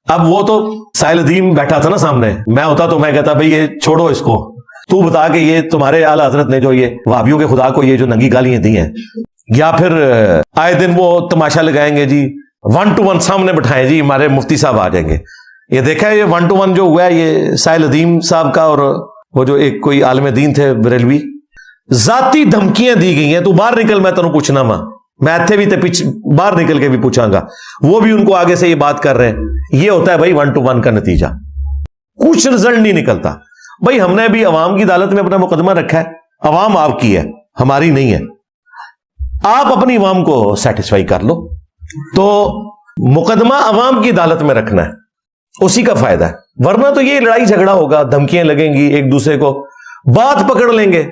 اب وہ تو سائل ادیم بیٹھا تھا نا سامنے, میں ہوتا تو میں کہتا بھئی یہ چھوڑو اس کو, تو بتا کہ یہ تمہارے اعلی حضرت نے جو یہ وہابیوں کے خدا کو یہ جو ننگی گالیاں دی ہیں, یا پھر آئے دن وہ تماشا لگائیں گے جی 1 to 1 سامنے بٹھائیں جی ہمارے مفتی صاحب آ جائیں گے. یہ دیکھا ہے یہ 1 to 1 جو ہوا ہے یہ سائل ادیم صاحب کا اور وہ جو ایک کوئی عالم دین تھے بریلوی, ذاتی دھمکیاں دی گئی ہیں, تو باہر نکل میں تینوں پوچھنا میں اتھے بھی تے باہر نکل کے بھی پوچھاں گا. وہ بھی ان کو آگے سے یہ بات کر رہے ہیں. یہ ہوتا ہے بھائی 1 to 1 کا نتیجہ, کچھ رزلٹ نہیں نکلتا. بھائی ہم نے بھی عوام کی عدالت میں اپنا مقدمہ رکھا ہے, عوام آپ کی ہے ہماری نہیں ہے, آپ اپنی عوام کو سیٹسفائی کر لو. تو مقدمہ عوام کی عدالت میں رکھنا ہے, اسی کا فائدہ ہے. ورنہ تو یہ لڑائی جھگڑا ہوگا, دھمکیاں لگیں گی, ایک دوسرے کو بات پکڑ لیں گے.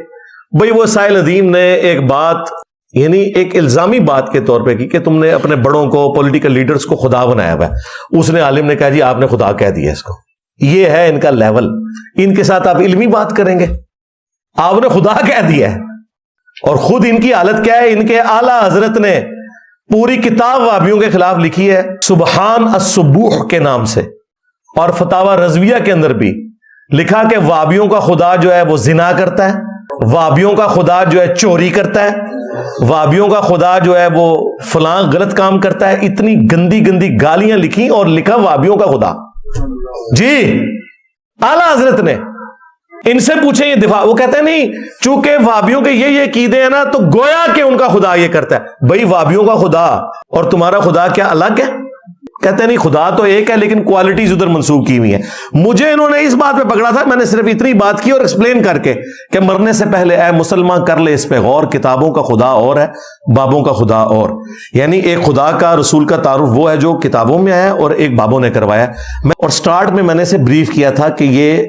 بھئی وہ سائل ادیم نے ایک بات یعنی ایک الزامی بات کے طور پہ کی کہ تم نے اپنے بڑوں کو پولیٹیکل لیڈرز کو خدا بنایا ہوا ہے. اس نے عالم نے کہا جی آپ نے خدا کہہ دیا اس کو. یہ ہے ان کا لیول. ان کے ساتھ آپ علمی بات کریں گے, آپ نے خدا کہہ دیا ہے. اور خود ان کی حالت کیا ہے, ان کے اعلیٰ حضرت نے پوری کتاب وہابیوں کے خلاف لکھی ہے سبحان السبوح کے نام سے, اور فتاوی رضویہ کے اندر بھی لکھا کہ وہابیوں کا خدا جو ہے وہ زنا کرتا ہے, وہابیوں کا خدا جو ہے چوری کرتا ہے, وہابیوں کا خدا جو ہے وہ فلاں غلط کام کرتا ہے. اتنی گندی گندی گالیاں لکھی اور لکھا وہابیوں کا خدا. جی اعلیٰ حضرت نے. ان سے پوچھیں یہ دفاع, وہ کہتے ہیں نہیں چونکہ وہابیوں کے یہ عقیدے ہیں نا تو گویا کہ ان کا خدا یہ کرتا ہے. بھائی وہابیوں کا خدا اور تمہارا خدا کیا الگ ہے؟ کہتے ہیں نہیں خدا تو ایک ہے لیکن کوالٹیز ادھر منسوب کی ہوئی ہیں. مجھے انہوں نے اس بات پہ پکڑا تھا, میں نے صرف اتنی بات کی اور ایکسپلین کر کے کہ مرنے سے پہلے اے مسلمان کر لے اس پہ غور, کتابوں کا خدا اور ہے, بابوں کا خدا اور. یعنی ایک خدا کا رسول کا تعارف وہ ہے جو کتابوں میں آیا اور ایک بابوں نے کروایا. اور سٹارٹ میں نے اسے بریف کیا تھا کہ یہ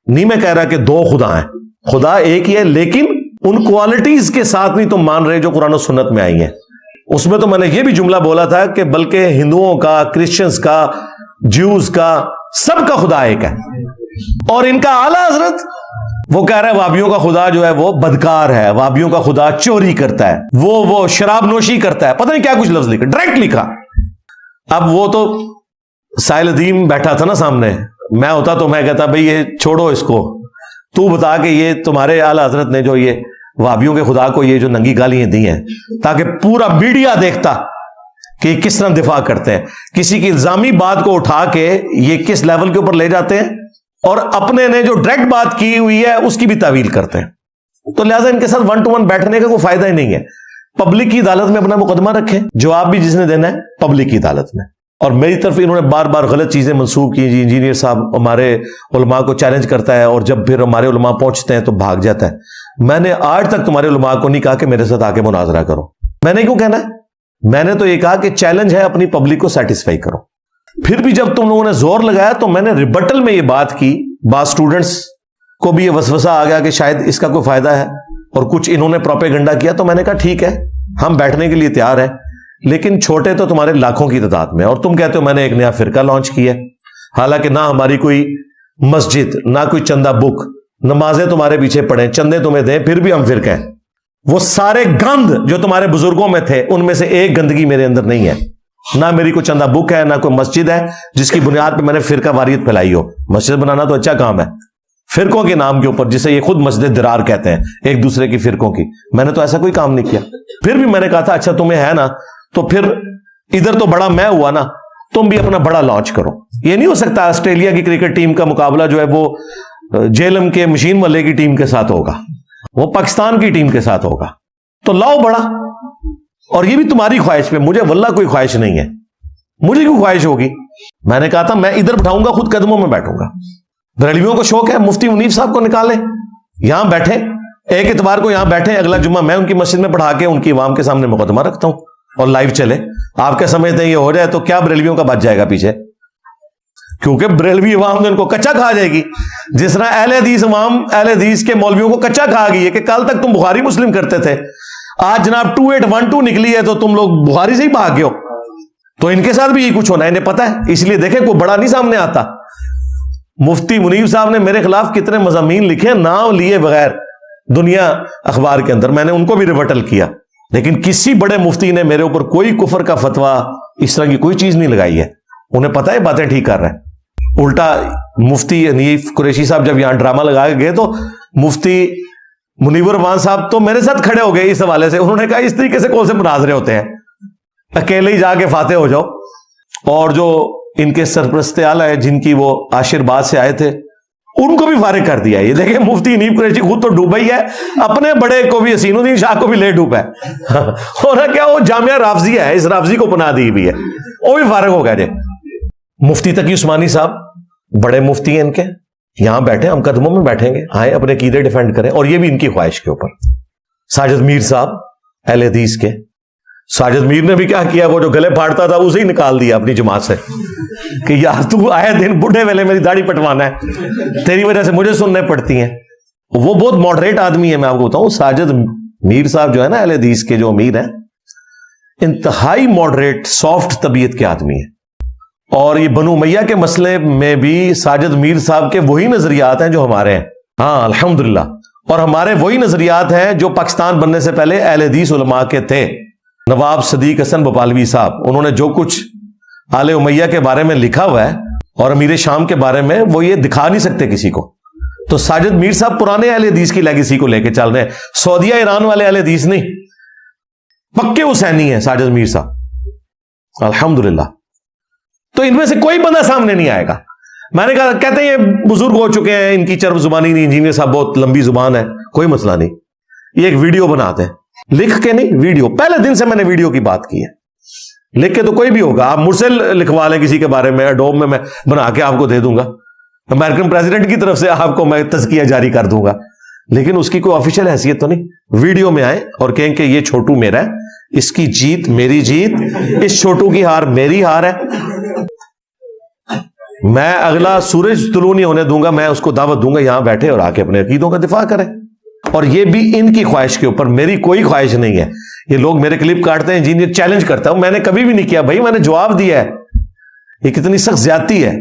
نہیں میں کہہ رہا کہ 2 خدا ہیں, خدا ایک ہی ہے لیکن ان کوالٹیز کے ساتھ نہیں تم مان رہے جو قرآن و سنت میں آئی ہیں. اس میں تو میں نے یہ بھی جملہ بولا تھا کہ بلکہ ہندوؤں کا, کرسچنز کا, جیوز کا, سب کا خدا ایک ہے. اور ان کا اعلیٰ حضرت وہ کہہ رہا ہے وہابیوں کا خدا جو ہے وہ بدکار ہے, وہابیوں کا خدا چوری کرتا ہے, وہ شراب نوشی کرتا ہے, پتہ نہیں کیا کچھ لفظ لکھا, ڈائریکٹ لکھا. اب وہ تو سائل ادیم بیٹھا تھا نا سامنے, میں ہوتا تو میں کہتا بھئی یہ چھوڑو اس کو, تو بتا کہ یہ تمہارے اعلیٰ حضرت نے جو یہ وہابیوں کے خدا کو یہ جو ننگی گالیاں دی ہیں, تاکہ پورا میڈیا دیکھتا کہ یہ کس طرح دفاع کرتے ہیں. کسی کی الزامی بات کو اٹھا کے یہ کس لیول کے اوپر لے جاتے ہیں اور اپنے نے جو ڈائریکٹ بات کی ہوئی ہے اس کی بھی تعویل کرتے ہیں. تو لہٰذا ان کے ساتھ 1 to 1 بیٹھنے کا کوئی فائدہ ہی نہیں ہے. پبلک کی عدالت میں اپنا مقدمہ رکھیں, جواب بھی جس نے دینا ہے پبلک کی عدالت میں. اور میری طرف انہوں نے بار بار غلط چیزیں منسوخ کی. جی انجینئر صاحب ہمارے علماء کو چیلنج کرتا ہے اور جب پھر ہمارے علماء پہنچتے ہیں تو بھاگ جاتا ہے. میں نے آج تک تمہارے علماء کو نہیں کہا کہ میرے ساتھ آ کے مناظرہ کرو. میں نے کیوں کہنا ہے, میں نے تو یہ کہا کہ چیلنج ہے اپنی پبلک کو سیٹسفائی کرو. پھر بھی جب تم لوگوں نے زور لگایا تو میں نے ریبٹل میں یہ بات کی. بعض اسٹوڈنٹس کو بھی یہ وسوسہ آ گیا کہ شاید اس کا کوئی فائدہ ہے, اور کچھ انہوں نے پروپیگنڈا کیا. تو میں نے کہا ٹھیک ہے ہم بیٹھنے کے لیے تیار ہیں, لیکن چھوٹے تو تمہارے لاکھوں کی تعداد میں, اور تم کہتے ہو میں نے ایک نیا فرقہ لانچ کیا, حالانکہ نہ ہماری کوئی مسجد, نہ کوئی چندہ بک, نمازیں تمہارے پیچھے پڑھیں, چندے تمہیں دیں, پھر بھی ہم فرقہ ہیں. وہ سارے گند جو تمہارے بزرگوں میں تھے ان میں سے ایک گندگی میرے اندر نہیں ہے. نہ میری کوئی چندہ بک ہے, نہ کوئی مسجد ہے جس کی بنیاد پہ میں نے فرقہ واریت پھیلائی ہو. مسجد بنانا تو اچھا کام ہے فرقوں کے نام کے اوپر, جسے یہ خود مسجد درار کہتے ہیں ایک دوسرے کی فرقوں کی. میں نے تو ایسا کوئی کام نہیں کیا. پھر بھی میں نے کہا تھا اچھا تمہیں ہے نا, تو پھر ادھر تو بڑا میں ہوا نا, تم بھی اپنا بڑا لانچ کرو. یہ نہیں ہو سکتا آسٹریلیا کی کرکٹ ٹیم کا مقابلہ جو ہے وہ جیلم کے مشین والے کی ٹیم کے ساتھ ہوگا, وہ پاکستان کی ٹیم کے ساتھ ہوگا. تو لاؤ بڑا. اور یہ بھی تمہاری خواہش پہ, مجھے واللہ کوئی خواہش نہیں ہے. مجھے کیوں خواہش ہوگی؟ میں نے کہا تھا میں ادھر بٹھاؤں گا, خود قدموں میں بیٹھوں گا. بریلویوں کو شوق ہے مفتی منیف صاحب کو نکالیں, یہاں بیٹھے, ایک اتوار کو یہاں بیٹھے, اگلا جمعہ میں ان کی مسجد میں پڑھا کے ان کی عوام کے سامنے مقدمہ رکھتا ہوں اور لائیو چلے. آپ کیا سمجھتے ہیں یہ ہو جائے تو کیا بریلویوں کا بچ جائے گا پیچھے؟ کیونکہ بریلوی عوام نے ان کو کچا کھا جائے گی, جس طرح اہل حدیث عوام اہل حدیث کے مولویوں کو کچا کھا گئی ہے کہ کل تک تم بخاری مسلم کرتے تھے, آج جناب 2812 نکلی ہے تو تم لوگ بخاری سے ہی بھاگ گئے ہو. تو ان کے ساتھ بھی یہ کچھ ہونا ہے, انہیں پتا ہے. اس لیے دیکھیں کوئی بڑا نہیں سامنے آتا. مفتی منیف صاحب نے میرے خلاف کتنے مضامین لکھے نام لیے بغیر دنیا اخبار کے اندر, میں نے ان کو بھی ریبٹل کیا, لیکن کسی بڑے مفتی نے میرے اوپر کوئی کفر کا فتویٰ اس طرح کی کوئی چیز نہیں لگائی ہے. انہیں پتا ہے باتیں ٹھیک کر رہے ہیں. الٹا مفتی حنیف قریشی صاحب جب یہاں ڈرامہ لگا کے گئے تو مفتی منیور رحمان صاحب تو میرے ساتھ کھڑے ہو گئے اس حوالے سے. انہوں نے کہا اس طریقے سے کون سے مناظرے ہوتے ہیں, اکیلے ہی جا کے فاتح ہو جاؤ. اور جو ان کے سرپرست اعلیٰ ہے جن کی وہ عاشرباد سے آئے تھے, ان کو بھی فارغ کر دیا. یہ دیکھیں مفتی حنیف قریشی خود تو ڈوبا ہی ہے, اپنے بڑے کو بھی حسین الدین شاہ کو بھی لے ڈوبا ہے. اور کیا وہ جامعہ رافضیہ ہے, اس رافضی کو پناہ دی ہوئی ہے, وہ بھی فارغ ہو گئے. مفتی تقی عثمانی صاحب بڑے مفتی ہیں ان کے, یہاں بیٹھے, ہم قدموں میں بیٹھیں گے, آئے اپنے عقیدے ڈیفینڈ کریں, اور یہ بھی ان کی خواہش کے اوپر. ساجد میر صاحب اہل حدیث کے, ساجد میر نے بھی کیا کیا, وہ جو گلے پھاڑتا تھا اسے ہی نکال دیا اپنی جماعت سے کہ یار تو آئے دن بڈھے ویلے میری داڑھی پٹوانا ہے, تیری وجہ سے مجھے سننے پڑتی ہیں. وہ بہت ماڈریٹ آدمی ہے, میں آپ کو بتاؤں. ساجد میر صاحب جو ہے نا اہل حدیث کے جو امیر ہیں, انتہائی ماڈریٹ سافٹ طبیعت کے آدمی ہیں. اور یہ بنو امیہ کے مسئلے میں بھی ساجد میر صاحب کے وہی نظریات ہیں جو ہمارے ہیں. ہاں الحمدللہ, اور ہمارے وہی نظریات ہیں جو پاکستان بننے سے پہلے اہل حدیث علماء کے تھے. نواب صدیق حسن بھوپالوی صاحب, انہوں نے جو کچھ آل امیہ کے بارے میں لکھا ہوا ہے اور امیر شام کے بارے میں, وہ یہ دکھا نہیں سکتے کسی کو. تو ساجد میر صاحب پرانے اہل حدیث کی لیگیسی کو لے کے چل رہے ہیں. سعودیہ ایران والے اہل حدیث نہیں, پکے حسینی ہیں ساجد میر صاحب الحمدللہ. تو ان میں سے کوئی بندہ سامنے نہیں آئے گا. میں نے کہا, کہتے ہیں یہ بزرگ ہو چکے ہیں, ان کی چرب زبانی نہیں, انجینئر صاحب بہت لمبی زبان ہے. کوئی مسئلہ نہیں, یہ ایک ویڈیو بناتے ہیں, لکھ کے نہیں, ویڈیو. پہلے دن سے میں نے ویڈیو کی بات کی ہے, لکھ کے تو کوئی بھی ہوگا. آپ مجھ سے لکھوا لیں کسی کے بارے میں, ایڈوب میں بنا کے آپ کو دے دوں گا, امریکن پریزیڈنٹ کی طرف سے آپ کو میں تزکیہ جاری کر دوں گا, لیکن اس کی کوئی آفیشیل حیثیت تو نہیں. ویڈیو میں آئیں اور کہیں کہ یہ چھوٹو میرا ہے, اس کی جیت میری جیت, اس چھوٹو کی ہار میری ہار ہے, میں اگلا سورج طلوع نہیں ہونے دوں گا, میں اس کو دعوت دوں گا یہاں بیٹھے اور آ کے اپنے عقیدوں کا دفاع کریں. اور یہ بھی ان کی خواہش کے اوپر, میری کوئی خواہش نہیں ہے. یہ لوگ میرے کلپ کاٹتے ہیں, انجینئر چیلنج کرتا ہوں, میں نے کبھی بھی نہیں کیا بھائی, میں نے جواب دیا ہے. یہ کتنی سخت زیادتی ہے.